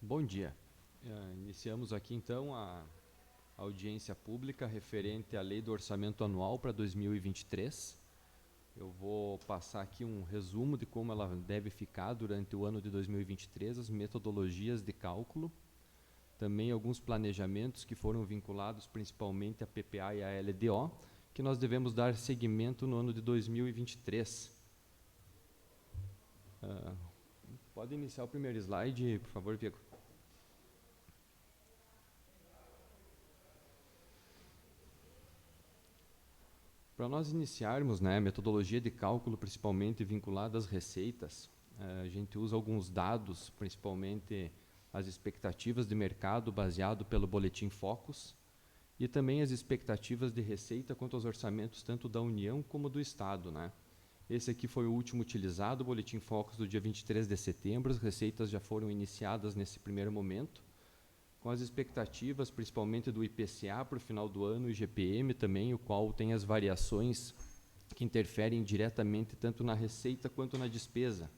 Bom dia. Iniciamos aqui então a audiência pública referente à Lei do Orçamento Anual para 2023. Eu vou passar aqui um resumo de como ela deve ficar durante o ano de 2023, as metodologias de cálculo, também alguns planejamentos que foram vinculados principalmente à PPA e à LDO, que nós devemos dar seguimento no ano de 2023. Pode iniciar o primeiro slide, por favor, Viego. Para nós iniciarmos, né, metodologia de cálculo principalmente vinculada às receitas, a gente usa alguns dados, principalmente as expectativas de mercado baseado pelo Boletim Focus e também as expectativas de receita quanto aos orçamentos tanto da União como do Estado, né? Esse aqui foi o último utilizado, o Boletim Focus do dia 23 de setembro, as receitas já foram iniciadas nesse primeiro momento, com as expectativas, principalmente do IPCA para o final do ano, e IGPM também, o qual tem as variações que interferem diretamente tanto na receita quanto na despesa.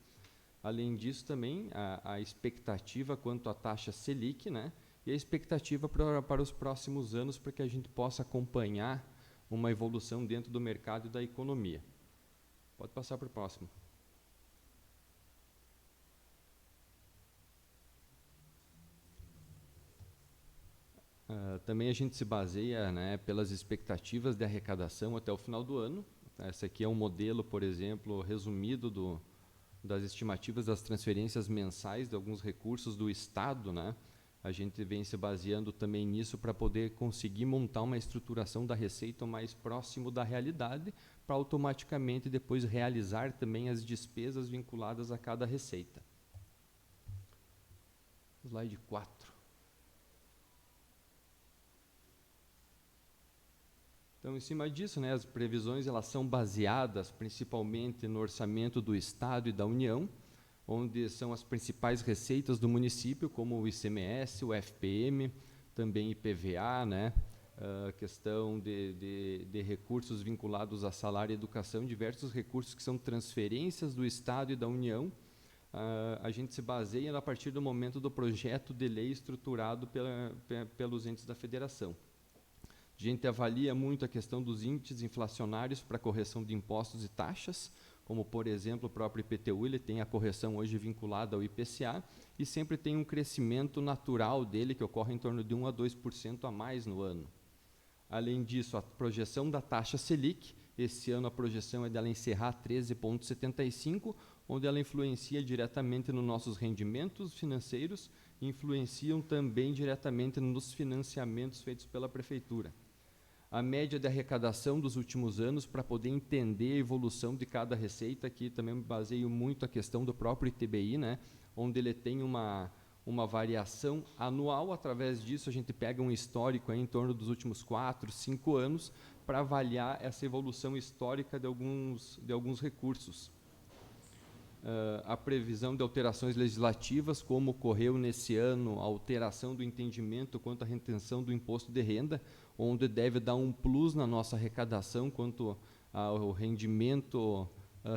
Além disso, também, a expectativa quanto à taxa Selic, né, e a expectativa para os próximos anos, para que a gente possa acompanhar uma evolução dentro do mercado e da economia. Pode passar para o próximo. Também a gente se baseia, né, pelas expectativas de arrecadação até o final do ano. Esse aqui é um modelo, por exemplo, resumido das estimativas das transferências mensais de alguns recursos do Estado, né? A gente vem se baseando também nisso para poder conseguir montar uma estruturação da receita o mais próximo da realidade, para automaticamente depois realizar também as despesas vinculadas a cada receita. Slide 4. Então, em cima disso, né, as previsões elas são baseadas principalmente no orçamento do Estado e da União, onde são as principais receitas do município, como o ICMS, o FPM, também IPVA, né, questão de recursos vinculados a salário e educação, diversos recursos que são transferências do Estado e da União. A gente se baseia a partir do momento do projeto de lei estruturado pelos entes da federação. A gente avalia muito a questão dos índices inflacionários para correção de impostos e taxas, como, por exemplo, o próprio IPTU, ele tem a correção hoje vinculada ao IPCA, e sempre tem um crescimento natural dele, que ocorre em torno de 1 a 2% a mais no ano. Além disso, a projeção da taxa Selic, esse ano a projeção é dela encerrar 13,75, onde ela influencia diretamente nos nossos rendimentos financeiros e influenciam também diretamente nos financiamentos feitos pela Prefeitura. A média de arrecadação dos últimos anos, para poder entender a evolução de cada receita, aqui também me baseio muito a questão do próprio ITBI, né, onde ele tem uma variação anual. Através disso, a gente pega um histórico aí, em torno dos últimos 4, 5 anos, para avaliar essa evolução histórica de alguns recursos. A previsão de alterações legislativas, como ocorreu nesse ano, a alteração do entendimento quanto à retenção do imposto de renda, onde deve dar um plus na nossa arrecadação quanto ao rendimento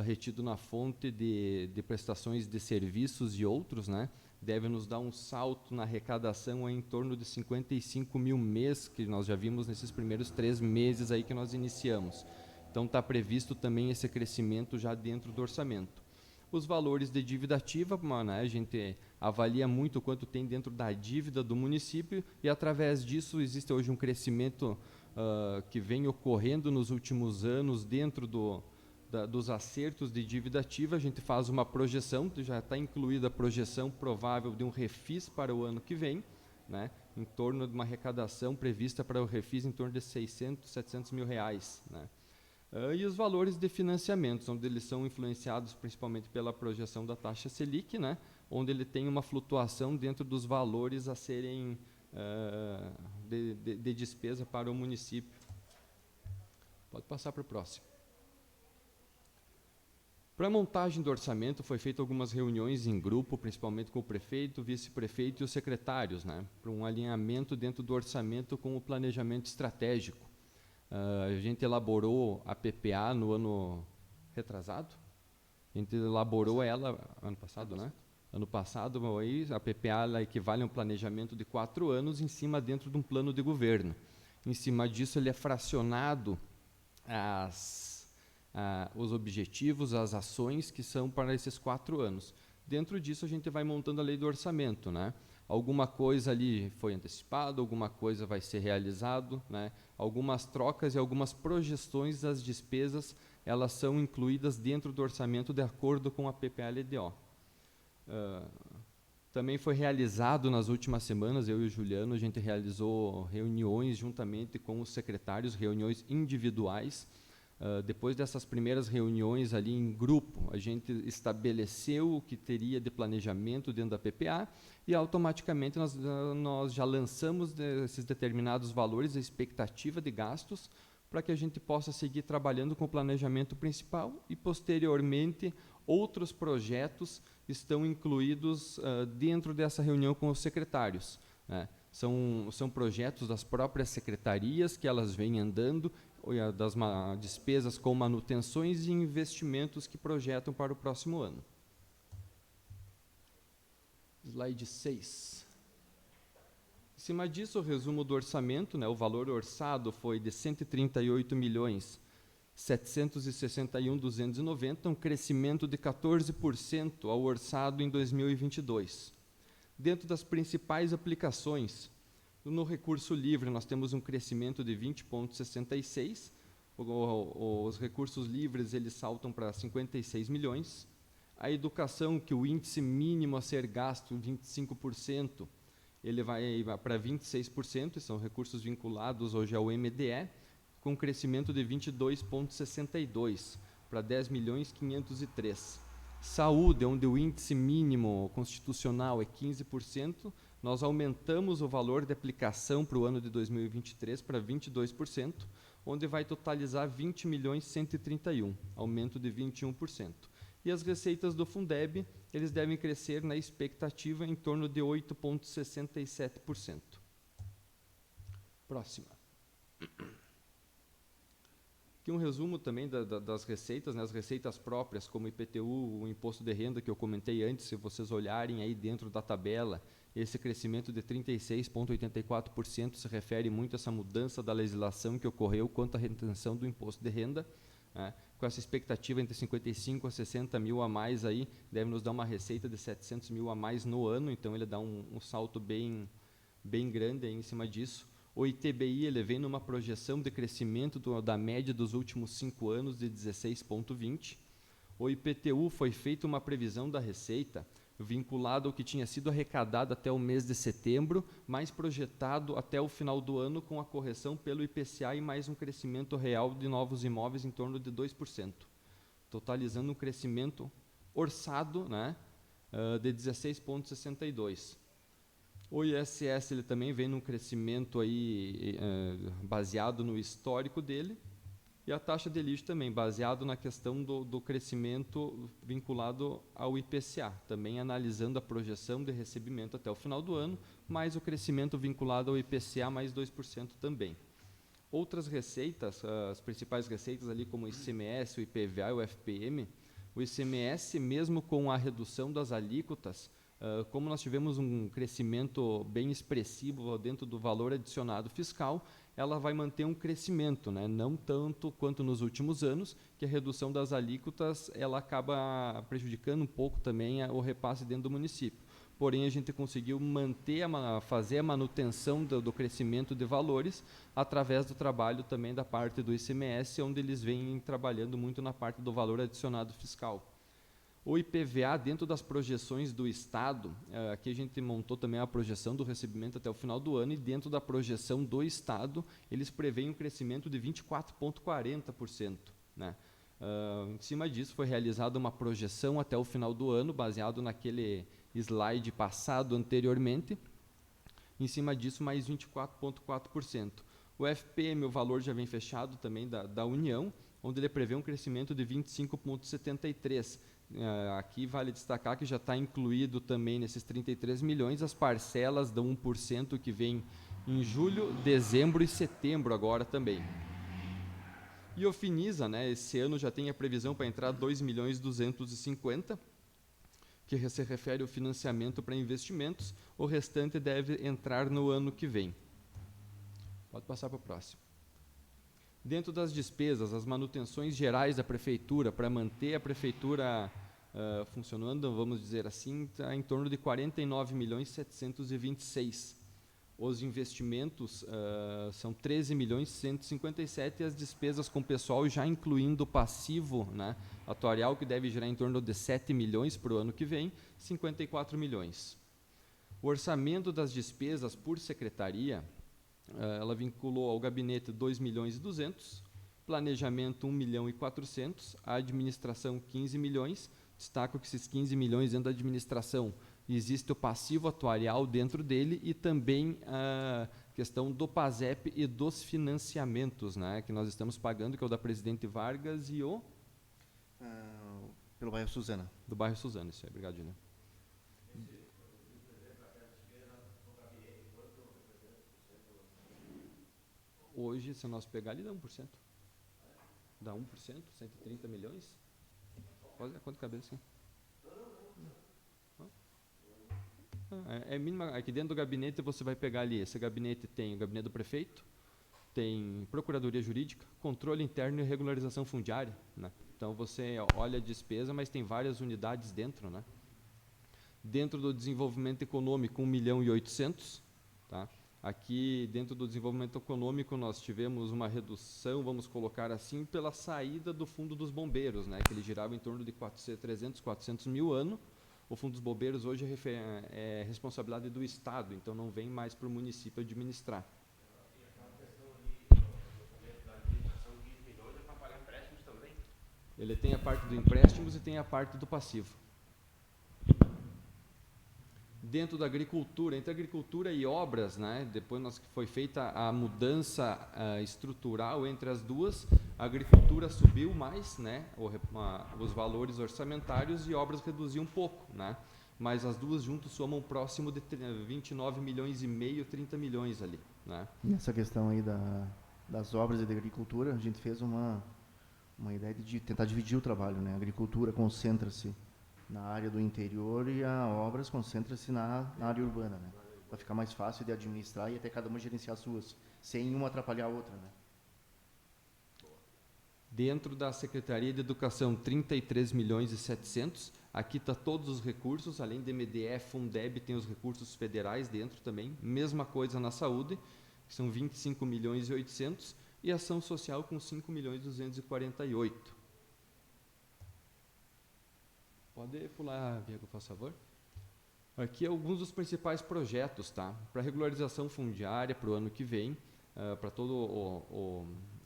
retido na fonte de prestações de serviços e outros, né? Deve nos dar um salto na arrecadação em torno de 55 mil mês, que nós já vimos nesses primeiros 3 meses aí que nós iniciamos. Então está previsto também esse crescimento já dentro do orçamento. Os valores de dívida ativa, né, a gente avalia muito quanto tem dentro da dívida do município, e através disso existe hoje um crescimento que vem ocorrendo nos últimos anos dentro dos acertos de dívida ativa. A gente faz uma projeção, já está incluída a projeção provável de um refis para o ano que vem, né, em torno de uma arrecadação prevista para o refis em torno de 600, 700 mil reais, né. E os valores de financiamentos, onde eles são influenciados principalmente pela projeção da taxa Selic, né, onde ele tem uma flutuação dentro dos valores a serem de despesa para o município. Pode passar para o próximo. Para a montagem do orçamento, foi feita algumas reuniões em grupo, principalmente com o prefeito, o vice-prefeito e os secretários, né, para um alinhamento dentro do orçamento com o planejamento estratégico. A gente elaborou a PPA no ano retrasado. A gente elaborou ela ano passado, né? Ano passado, aí, a PPA ela equivale a um planejamento de 4 anos em cima dentro de um plano de governo. Em cima disso, ele é fracionado os objetivos, as ações que são para esses 4 anos. Dentro disso, a gente vai montando a lei do orçamento, né? Alguma coisa ali foi antecipada, alguma coisa vai ser realizado, né? Algumas trocas e algumas projeções das despesas, elas são incluídas dentro do orçamento de acordo com a PPA-LDO. Também foi realizado nas últimas semanas, eu e o Juliano, a gente realizou reuniões juntamente com os secretários, reuniões individuais. Depois dessas primeiras reuniões ali em grupo, a gente estabeleceu o que teria de planejamento dentro da PPA e automaticamente nós já lançamos esses determinados valores, a expectativa de gastos, para que a gente possa seguir trabalhando com o planejamento principal e, posteriormente, outros projetos estão incluídos dentro dessa reunião com os secretários, né? São projetos das próprias secretarias que elas vêm andando, das despesas com manutenções e investimentos que projetam para o próximo ano. Slide 6. Em cima disso, o resumo do orçamento, né, o valor orçado foi de 138.761.290, um crescimento de 14% ao orçado em 2022. Dentro das principais aplicações, no recurso livre, nós temos um crescimento de 20,66. Os recursos livres eles saltam para 56 milhões. A educação, que o índice mínimo a ser gasto, 25%, ele vai para 26%, e são recursos vinculados hoje ao MDE, com crescimento de 22,62 para 10.503.000. Saúde, onde o índice mínimo constitucional é 15%, nós aumentamos o valor de aplicação para o ano de 2023 para 22%, onde vai totalizar 20.131.000, aumento de 21%. E as receitas do Fundeb, eles devem crescer na expectativa em torno de 8,67%. Próxima. Aqui um resumo também das receitas, né, as receitas próprias, como IPTU, o imposto de renda que eu comentei antes, se vocês olharem aí dentro da tabela, esse crescimento de 36,84% se refere muito a essa mudança da legislação que ocorreu quanto à retenção do imposto de renda, né, com essa expectativa entre 55 a 60 mil a mais aí, deve nos dar uma receita de 700 mil a mais no ano, então ele dá um salto bem grande aí em cima disso. O ITBI ele vem numa projeção de crescimento da média dos últimos 5 anos de 16,20. O IPTU foi feita uma previsão da receita vinculado ao que tinha sido arrecadado até o mês de setembro, mais projetado até o final do ano com a correção pelo IPCA e mais um crescimento real de novos imóveis em torno de 2%, totalizando um crescimento orçado, né, de 16,62%. O ISS ele também vem num crescimento aí, baseado no histórico dele, e a taxa de lixo também, baseado na questão do crescimento vinculado ao IPCA, também analisando a projeção de recebimento até o final do ano, mais o crescimento vinculado ao IPCA, mais 2% também. Outras receitas, as principais receitas ali, como o ICMS, o IPVA e o FPM, o ICMS, mesmo com a redução das alíquotas, como nós tivemos um crescimento bem expressivo dentro do valor adicionado fiscal, ela vai manter um crescimento, né? Não tanto quanto nos últimos anos, que a redução das alíquotas ela acaba prejudicando um pouco também o repasse dentro do município. Porém, a gente conseguiu fazer a manutenção do crescimento de valores através do trabalho também da parte do ICMS, onde eles vêm trabalhando muito na parte do valor adicionado fiscal. O IPVA, dentro das projeções do Estado, aqui a gente montou também a projeção do recebimento até o final do ano, e dentro da projeção do Estado, eles preveem um crescimento de 24,40%. Né? Em cima disso, foi realizada uma projeção até o final do ano, baseado naquele slide passado anteriormente. Em cima disso, mais 24,4%. O FPM, o valor já vem fechado também da União, onde ele prevê um crescimento de 25,73%. Aqui vale destacar que já está incluído também nesses 33 milhões as parcelas de 1% que vem em julho, dezembro e setembro agora também. E o Finisa, né, esse ano já tem a previsão para entrar 2.250.000, que se refere ao financiamento para investimentos. O restante deve entrar no ano que vem. Pode passar para o próximo. Dentro das despesas, as manutenções gerais da prefeitura, para manter a prefeitura funcionando, vamos dizer assim, está em torno de 49.726. Os investimentos são 13.157 e as despesas com pessoal, já incluindo o passivo, né, atuarial, que deve gerar em torno de 7 milhões para o ano que vem, 54 milhões. O orçamento das despesas por secretaria, ela vinculou ao gabinete 2.200.000, planejamento 1.400.000, a administração 15 milhões. Destaco que esses 15 milhões dentro da administração, existe o passivo atuarial dentro dele e também a questão do PASEP e dos financiamentos, né, que nós estamos pagando, que é o da Presidente Vargas e o... pelo bairro Suzana. Do bairro Suzana, isso aí. Obrigado, Juliano. Hoje, se nós pegar, ele dá 1%. Dá 1%, 130 milhões. Olha quanto cabeça. É mínima. Aqui dentro do gabinete você vai pegar ali. Esse gabinete tem o gabinete do prefeito, tem procuradoria jurídica, controle interno e regularização fundiária, né? Então você olha a despesa, mas tem várias unidades dentro, né? Dentro do desenvolvimento econômico, 1.800.000, tá? Aqui, dentro do desenvolvimento econômico, nós tivemos uma redução, vamos colocar assim, pela saída do Fundo dos Bombeiros, né, que ele girava em torno de 300, 400 mil ano. O Fundo dos Bombeiros hoje é responsabilidade do Estado, então não vem mais para o município administrar. E aquela questão ali, da administração de 15 milhões, é para pagar empréstimos também? Ele tem a parte do empréstimos e tem a parte do passivo. Dentro da agricultura, entre agricultura e obras, né, depois que foi feita a mudança estrutural entre as duas, a agricultura subiu mais, né, os valores orçamentários, e obras reduziu um pouco, né, mas as duas juntas somam próximo de 29 milhões e meio, 30 milhões ali, né. Nessa questão aí das obras e da agricultura, a gente fez uma ideia de tentar dividir o trabalho, né, a agricultura concentra-se na área do interior e a obras concentra-se na área urbana, né? Para ficar mais fácil de administrar e até cada uma gerenciar as suas, sem uma atrapalhar a outra, né? Dentro da Secretaria de Educação, 33.700.000, aqui está todos os recursos, além de MDE, Fundeb, tem os recursos federais dentro também, mesma coisa na saúde, que são 25.800.000, e ação social com 5.248.000. Pode pular, Diego, por favor. Aqui alguns dos principais projetos, tá? Para regularização fundiária para o ano que vem, para toda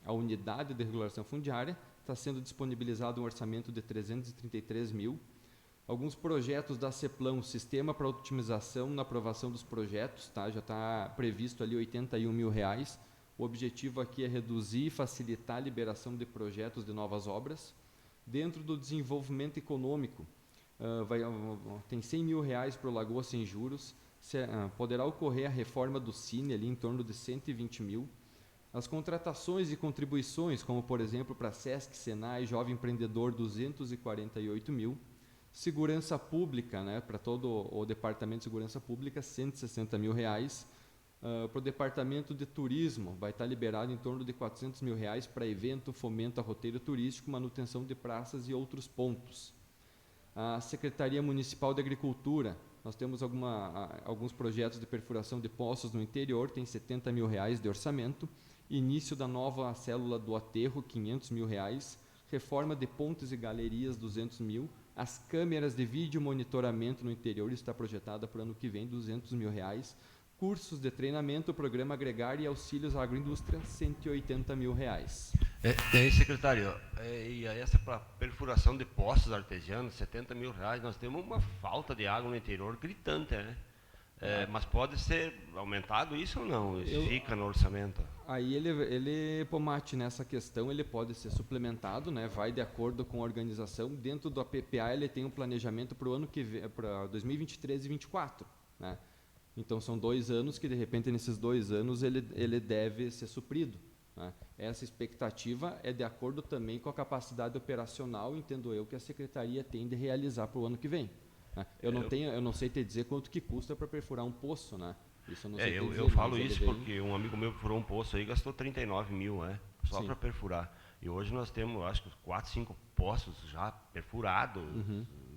a unidade de regularização fundiária, está sendo disponibilizado um orçamento de 333 mil. Alguns projetos da CEPLAN, Sistema para Otimização na aprovação dos projetos, tá? Já está previsto ali 81 mil reais. O objetivo aqui é reduzir e facilitar a liberação de projetos de novas obras. Dentro do desenvolvimento econômico, tem 100 mil reais para o Lagoa Sem Juros, poderá ocorrer a reforma do Cine ali em torno de 120 mil. As contratações e contribuições, como por exemplo para Sesc, Senai, Jovem Empreendedor, 248 mil. Segurança Pública, né, para todo o Departamento de Segurança Pública, 160 mil reais. Para o Departamento de Turismo, vai estar liberado em torno de 400 mil reais para evento, fomento a roteiro turístico, manutenção de praças e outros pontos. A Secretaria Municipal de Agricultura, nós temos alguns projetos de perfuração de poços no interior, tem 70 mil reais de orçamento. Início da nova célula do aterro, 500 mil reais. Reforma de pontes e galerias, 200 mil. As câmeras de vídeo monitoramento no interior está projetada para o ano que vem, 200 mil reais. Cursos de treinamento, programa Agregar e auxílios à agroindústria, 180 mil reais. Secretário, e essa para perfuração de poços artesianos, 70 mil reais, nós temos uma falta de água no interior gritante, né? Mas pode ser aumentado isso ou não? Fica no orçamento? Aí Pomate, nessa questão, ele pode ser suplementado, né? Vai de acordo com a organização. Dentro do PPA, ele tem um planejamento para o ano que vem, para 2023 e 2024, né? Então, são 2 anos que, de repente, nesses 2 anos, ele deve ser suprido, né? Essa expectativa é de acordo também com a capacidade operacional, entendo eu, que a Secretaria tem de realizar para o ano que vem. né? Eu não sei te dizer quanto que custa para perfurar um poço, né? Isso eu não sei te dizer, eu falo mas isso ele vem... porque um amigo meu furou um poço aí, gastou 39 mil, né? Só para perfurar. E hoje nós temos, acho que 4, 5 poços já perfurados,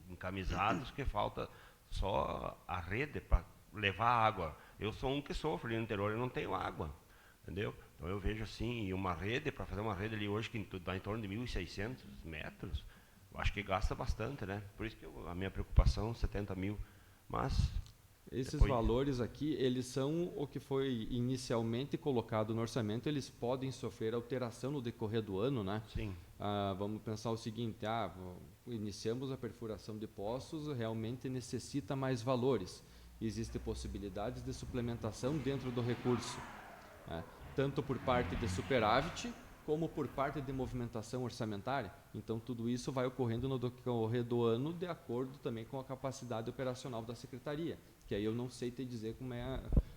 encamisados, que falta só a rede para levar água. Eu sou um que sofro ali no interior, eu não tenho água, entendeu? Então eu vejo assim, e uma rede, para fazer uma rede ali hoje que dá em torno de 1.600 metros, eu acho que gasta bastante, né? Por isso que a minha preocupação, 70 mil. Mas esses valores aqui, eles são o que foi inicialmente colocado no orçamento, eles podem sofrer alteração no decorrer do ano, né? Sim. Vamos pensar o seguinte, iniciamos a perfuração de poços, realmente necessita mais valores. Existem possibilidades de suplementação dentro do recurso, tanto por parte de superávit, como por parte de movimentação orçamentária. Então, tudo isso vai ocorrendo no decorrer do ano, de acordo também com a capacidade operacional da Secretaria, que aí eu não sei te dizer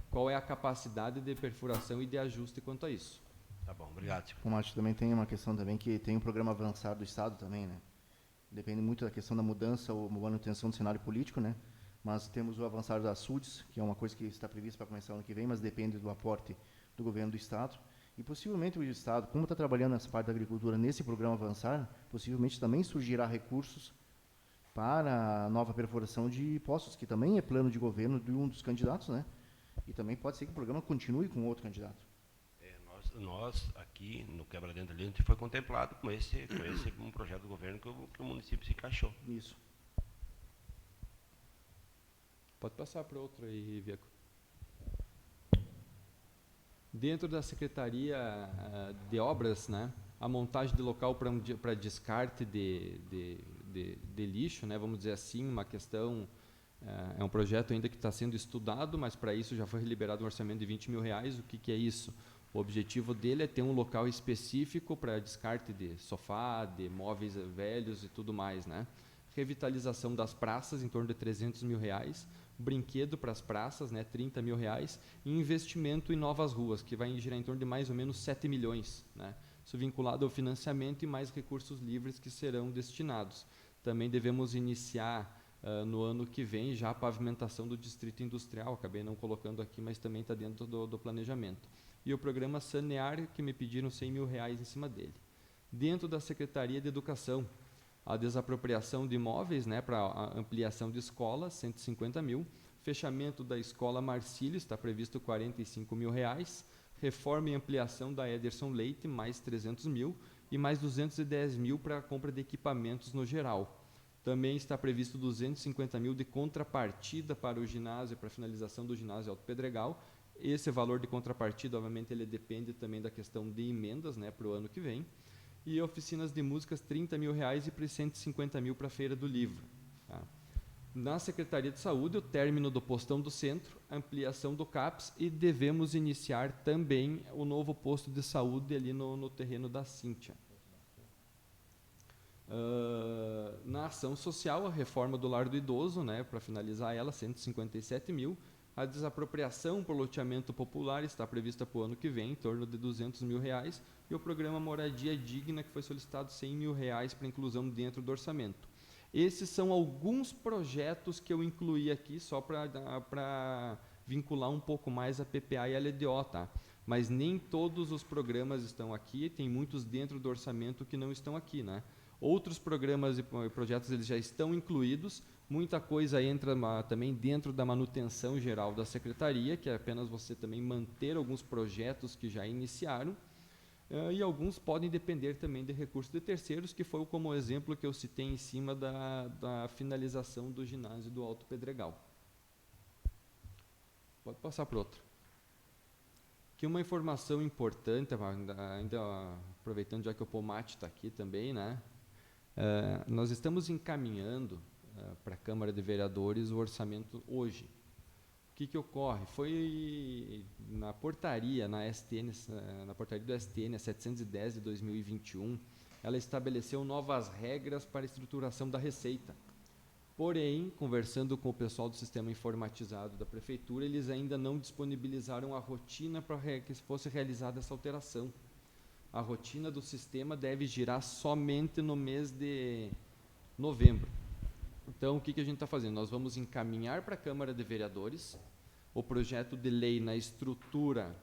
qual é a capacidade de perfuração e de ajuste quanto a isso. Tá bom, obrigado. Como acho que também tem uma questão também que tem um programa avançado do Estado também, né? Depende muito da questão da mudança ou manutenção do cenário político, né? Mas temos o avançado da SUDES, que é uma coisa que está prevista para começar ano que vem, mas depende do aporte do governo do Estado. E possivelmente o Estado, como está trabalhando nessa parte da agricultura nesse programa avançar, possivelmente também surgirá recursos para a nova perfuração de poços, que também é plano de governo de um dos candidatos, né? E também pode ser que o programa continue com outro candidato. Nós aqui no Quebra-Dentro ali, a gente foi contemplado com esse um projeto do governo que o município se encaixou. Isso. Pode passar para outro aí, Vieco. Dentro da Secretaria de Obras, né, a montagem de local para descarte de lixo, né, vamos dizer assim, uma questão, é um projeto ainda que está sendo estudado, mas para isso já foi liberado um orçamento de 20 mil reais. O que é isso? O objetivo dele é ter um local específico para descarte de sofá, de móveis velhos e tudo mais, né? Revitalização das praças, em torno de 300 mil reais, brinquedo para as praças, né, 30 mil reais, e investimento em novas ruas, que vai girar em torno de mais ou menos 7 milhões, né? Isso vinculado ao financiamento e mais recursos livres que serão destinados. Também devemos iniciar no ano que vem já a pavimentação do distrito industrial, acabei não colocando aqui, mas também está dentro do planejamento. E o programa Sanear, que me pediram 100 mil reais em cima dele. Dentro da Secretaria de Educação, a desapropriação de imóveis, né, para a ampliação de escolas, 150 mil. Fechamento da Escola Marcílio, está previsto 45 mil reais. Reforma e ampliação da Ederson Leite, mais 300 mil. E mais 210 mil para a compra de equipamentos no geral. Também está previsto 250 mil de contrapartida para o ginásio, para a finalização do ginásio Alto Pedregal. Esse valor de contrapartida, obviamente, ele depende também da questão de emendas, né, para o ano que vem. E oficinas de músicas, 30 mil reais e 150 mil para a Feira do Livro. Tá? Na Secretaria de Saúde, o término do postão do centro, ampliação do CAPS e devemos iniciar também o novo posto de saúde ali no terreno da Cíntia. Na ação social, a reforma do lar do idoso, né, para finalizar ela, 157 mil. A desapropriação por loteamento popular está prevista para o ano que vem, em torno de 200 mil reais, e o programa Moradia Digna, que foi solicitado 100 mil reais para inclusão dentro do orçamento. Esses são alguns projetos que eu incluí aqui, só para vincular um pouco mais a PPA e a LDO, tá? Mas nem todos os programas estão aqui, tem muitos dentro do orçamento que não estão aqui, né? Outros programas e projetos eles já estão incluídos, muita coisa entra também dentro da manutenção geral da Secretaria, que é apenas você também manter alguns projetos que já iniciaram, e alguns podem depender também de recursos de terceiros, que foi como exemplo que eu citei em cima da finalização do ginásio do Alto Pedregal. Pode passar para outro. Aqui uma informação importante, ainda aproveitando já que o Pomate está aqui também, né? Nós estamos encaminhando para a Câmara de Vereadores o orçamento hoje. O que ocorre? Foi na portaria, na portaria do STN 710 de 2021, ela estabeleceu novas regras para a estruturação da receita. Porém, conversando com o pessoal do sistema informatizado da Prefeitura, eles ainda não disponibilizaram a rotina para que fosse realizada essa alteração. A rotina do sistema deve girar somente no mês de novembro. Então, o que a gente está fazendo? Nós vamos encaminhar para a Câmara de Vereadores o projeto de lei na estrutura,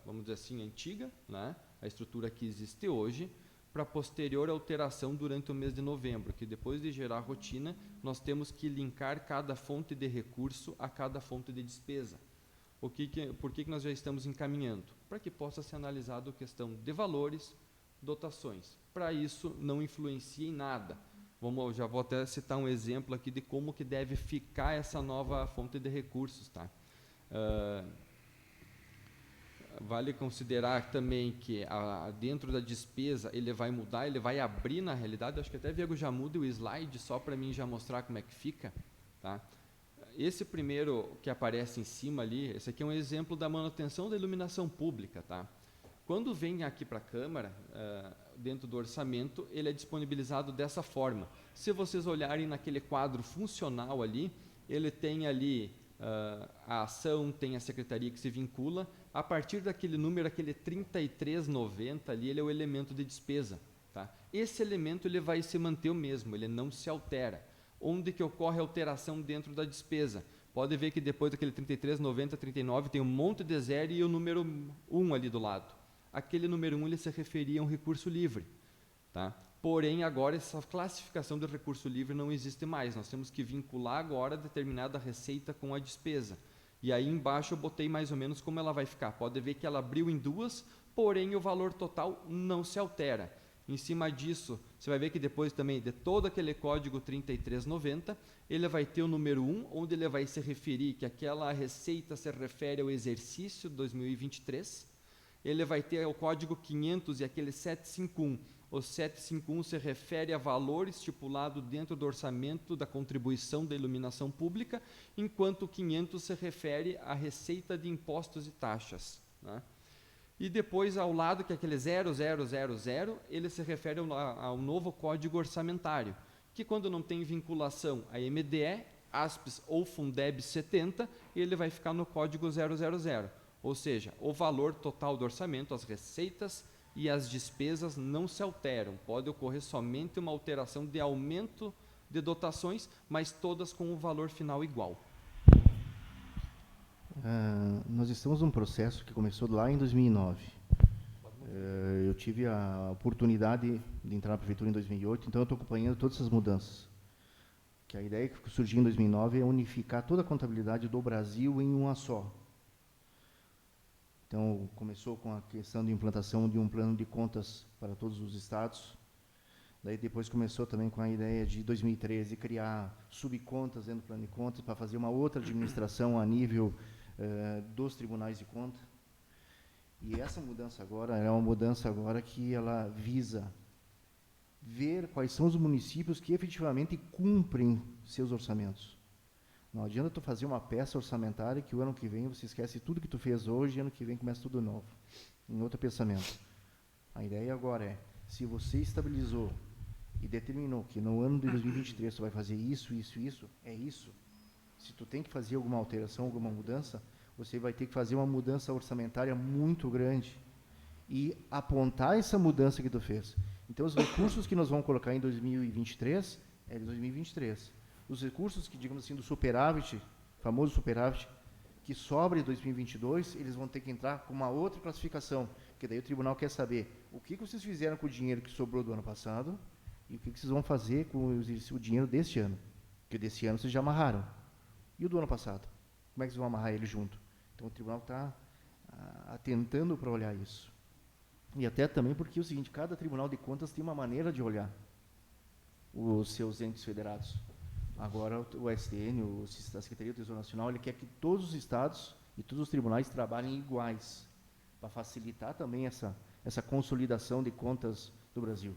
vamos dizer assim, antiga, né? A estrutura que existe hoje, para posterior alteração durante o mês de novembro, que depois de gerar a rotina, nós temos que linkar cada fonte de recurso a cada fonte de despesa. Por que nós já estamos encaminhando? Para que possa ser analisado a questão de valores, dotações. Para isso, não influencia em nada. Já vou até citar um exemplo aqui de como que deve ficar essa nova fonte de recursos. Tá? Vale considerar também que dentro da despesa ele vai mudar, ele vai abrir na realidade, acho que até Viego já muda o slide só para mim já mostrar como é que fica. Tá? Esse primeiro que aparece em cima ali, esse aqui é um exemplo da manutenção da iluminação pública. Tá? Quando vem aqui para a Câmara, dentro do orçamento, ele é disponibilizado dessa forma. Se vocês olharem naquele quadro funcional ali, ele tem ali a ação, tem a secretaria que se vincula. A partir daquele número, aquele 3390 ali, ele é o elemento de despesa. Tá? Esse elemento ele vai se manter o mesmo, ele não se altera. Onde que ocorre alteração dentro da despesa? Pode ver que depois daquele 3390, 39, tem um monte de zero e o número 1 ali do lado. Aquele número 1 ele se referia a um recurso livre. Tá? Porém, agora essa classificação de recurso livre não existe mais. Nós temos que vincular agora determinada receita com a despesa. E aí embaixo eu botei mais ou menos como ela vai ficar. Pode ver que ela abriu em duas, porém o valor total não se altera. Em cima disso, você vai ver que depois também de todo aquele código 3390, ele vai ter o número 1, onde ele vai se referir que aquela receita se refere ao exercício 2023. Ele vai ter o código 500 e aquele 751. O 751 se refere a valor estipulado dentro do orçamento da contribuição da iluminação pública, enquanto o 500 se refere à receita de impostos e taxas. Né? E depois, ao lado, que é aquele 0000, ele se refere ao novo código orçamentário, que quando não tem vinculação a MDE, ASPES ou Fundeb 70, ele vai ficar no código 000. Ou seja, o valor total do orçamento, as receitas e as despesas não se alteram. Pode ocorrer somente uma alteração de aumento de dotações, mas todas com o valor final igual. Nós estamos num processo que começou lá em 2009. Eu tive a oportunidade de entrar na prefeitura em 2008, então eu estou acompanhando todas essas mudanças. Que a ideia que surgiu em 2009 é unificar toda a contabilidade do Brasil em uma só. Então, começou com a questão de implantação de um plano de contas para todos os estados. Daí depois começou também com a ideia de 2013 criar subcontas dentro do plano de contas para fazer uma outra administração a nível dos tribunais de conta. E essa mudança agora é uma mudança agora que ela visa ver quais são os municípios que efetivamente cumprem seus orçamentos. Não adianta tu fazer uma peça orçamentária que o ano que vem você esquece tudo que tu fez hoje e ano que vem começa tudo novo. Em outro pensamento. A ideia agora é, se você estabilizou e determinou que no ano de 2023 tu vai fazer isso, é isso. Se tu tem que fazer alguma alteração, alguma mudança, você vai ter que fazer uma mudança orçamentária muito grande e apontar essa mudança que tu fez. Então, os recursos que nós vamos colocar em 2023 é de 2023. Os recursos que, digamos assim, do superávit, famoso superávit, que sobra em 2022, eles vão ter que entrar com uma outra classificação, porque daí o tribunal quer saber o que vocês fizeram com o dinheiro que sobrou do ano passado e o que vocês vão fazer com o dinheiro deste ano, porque desse ano vocês já amarraram. E o do ano passado? Como é que vocês vão amarrar ele junto? Então, o tribunal está atentando para olhar isso. E até também porque é o seguinte, cada tribunal de contas tem uma maneira de olhar os seus entes federados. Agora, o STN, a Secretaria do Tesouro Nacional, ele quer que todos os estados e todos os tribunais trabalhem iguais, para facilitar também essa consolidação de contas do Brasil.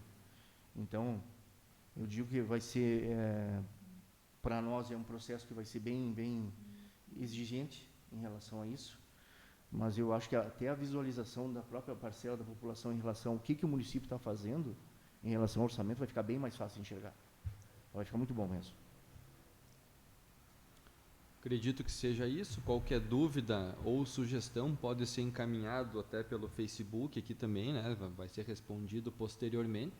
Então, eu digo que vai ser, para nós, é um processo que vai ser bem exigente em relação a isso, mas eu acho que até a visualização da própria parcela da população em relação ao que o município está fazendo em relação ao orçamento vai ficar bem mais fácil de enxergar. Vai ficar muito bom mesmo. Acredito que seja isso. Qualquer dúvida ou sugestão pode ser encaminhado até pelo Facebook aqui também, né? Vai ser respondido posteriormente.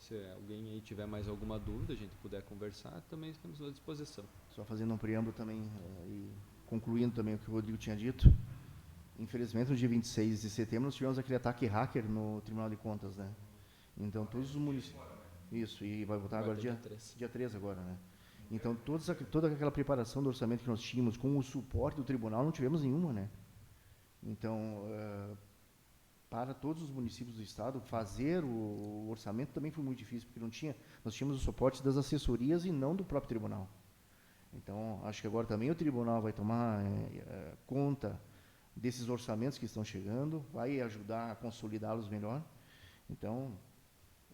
Se alguém aí tiver mais alguma dúvida, a gente puder conversar, também estamos à disposição. Só fazendo um preâmbulo também, e concluindo também o que o Rodrigo tinha dito, infelizmente no dia 26 de setembro nós tivemos aquele ataque hacker no Tribunal de Contas, né? Então todos os municípios... Isso, e vai voltar agora dia 3 agora, né? Então toda aquela preparação do orçamento que nós tínhamos, com o suporte do tribunal, não tivemos nenhuma, né? Então, para todos os municípios do estado, fazer o orçamento também foi muito difícil, porque nós tínhamos o suporte das assessorias e não do próprio tribunal. Então, acho que agora também o tribunal vai tomar conta desses orçamentos que estão chegando, vai ajudar a consolidá-los melhor. Então,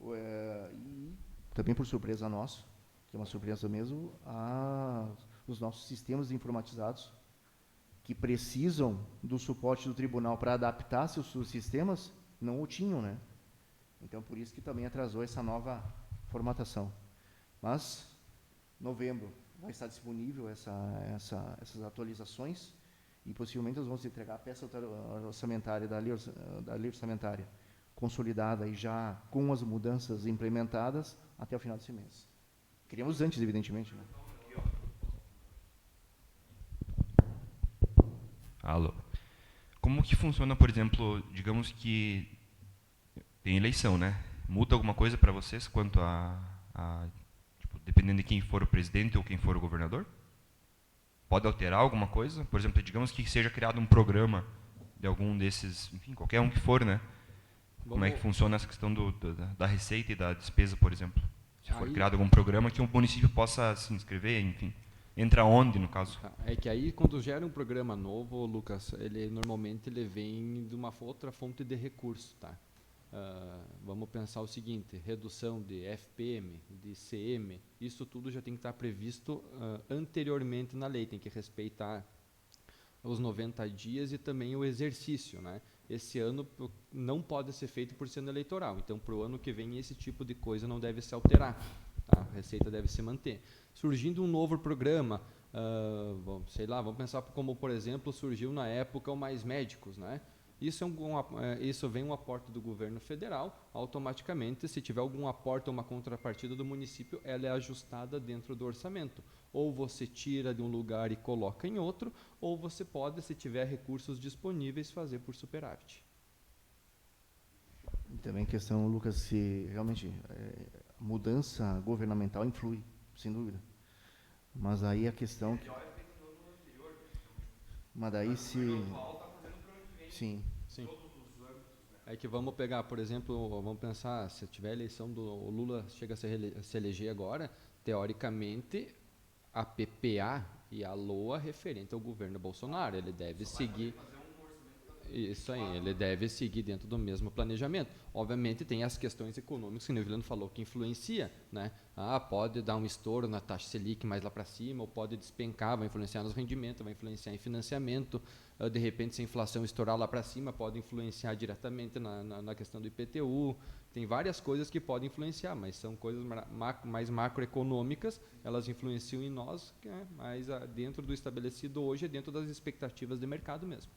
e também por surpresa nossa, que é uma surpresa mesmo, os nossos sistemas informatizados, que precisam do suporte do tribunal para adaptar seus sistemas, não o tinham, né? Então, por isso que também atrasou essa nova formatação. Mas, novembro, vai estar disponível essas atualizações e possivelmente nós vamos entregar a peça orçamentária da lei orçamentária consolidada e já com as mudanças implementadas até o final desse mês. Queríamos antes, evidentemente, né? Alô. Como que funciona, por exemplo, digamos que tem eleição, né? Muda alguma coisa para vocês quanto tipo, dependendo de quem for o presidente ou quem for o governador? Pode alterar alguma coisa? Por exemplo, digamos que seja criado um programa de algum desses, enfim, qualquer um que for, né? Como é que funciona essa questão da receita e da despesa, por exemplo? Se for criado algum programa que um município possa se inscrever, enfim. Entra onde, no caso? É que aí, quando gera um programa novo, Lucas, normalmente ele vem de uma outra fonte de recurso, tá? Vamos pensar o seguinte, redução de FPM, de CM, isso tudo já tem que estar previsto anteriormente na lei, tem que respeitar os 90 dias e também o exercício, né? Esse ano não pode ser feito por ser ano eleitoral, então para o ano que vem esse tipo de coisa não deve se alterar, tá? A receita deve se manter. Surgindo um novo programa, sei lá, vamos pensar como, por exemplo, surgiu na época o Mais Médicos, né? Isso vem um aporte do governo federal, automaticamente, se tiver algum aporte ou uma contrapartida do município, ela é ajustada dentro do orçamento. Ou você tira de um lugar e coloca em outro, ou você pode, se tiver recursos disponíveis, fazer por superávit. E também questão, Lucas, se realmente mudança governamental influi, sem dúvida. Mas aí a questão... Mas daí se... Sim. É que vamos pegar, por exemplo, vamos pensar, se tiver eleição o Lula chega a se eleger agora, teoricamente, a PPA e a LOA referente ao governo Bolsonaro, ele deve seguir... Isso aí, ele deve seguir dentro do mesmo planejamento. Obviamente tem as questões econômicas que o Juliano falou que influencia, né? Pode dar um estouro na taxa Selic mais lá para cima, ou pode despencar, vai influenciar nos rendimentos, vai influenciar em financiamento. De repente, se a inflação estourar lá para cima, pode influenciar diretamente na questão do IPTU. Tem várias coisas que podem influenciar, mas são coisas mais macroeconômicas, elas influenciam em nós, mas dentro do estabelecido hoje é dentro das expectativas de mercado mesmo.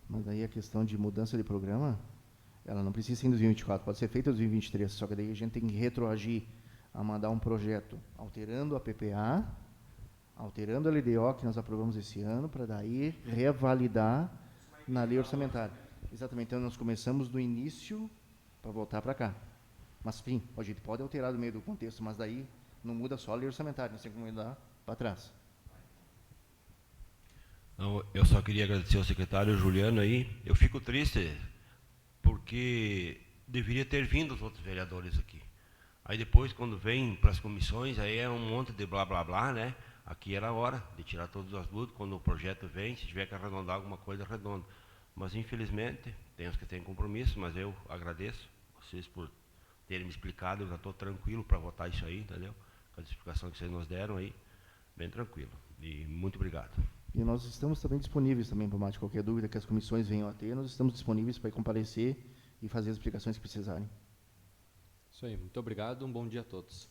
Mas aí a questão de mudança de programa, ela não precisa ser em 2024, pode ser feita em 2023, só que daí a gente tem que retroagir a mandar um projeto alterando a PPA, alterando a LDO que nós aprovamos esse ano, para daí revalidar na lei orçamentária. Exatamente, então nós começamos do início para voltar para cá. Mas, enfim, a gente pode alterar no meio do contexto, mas daí não muda só a lei orçamentária, nós temos que mudar para trás. Eu só queria agradecer ao secretário Juliano aí. Eu fico triste porque deveria ter vindo os outros vereadores aqui. Aí depois, quando vem para as comissões, aí é um monte de blá blá blá, né? Aqui era a hora de tirar todas as dúvidas. Quando o projeto vem, se tiver que arredondar alguma coisa, arredonda. Mas infelizmente, tem os que têm compromisso, mas eu agradeço vocês por terem me explicado. Eu já estou tranquilo para votar isso aí, entendeu? Com a explicação que vocês nos deram aí, bem tranquilo. E muito obrigado. E nós estamos também disponíveis também, por mais qualquer dúvida que as comissões venham a ter, nós estamos disponíveis para comparecer e fazer as explicações que precisarem. Isso aí, muito obrigado, um bom dia a todos.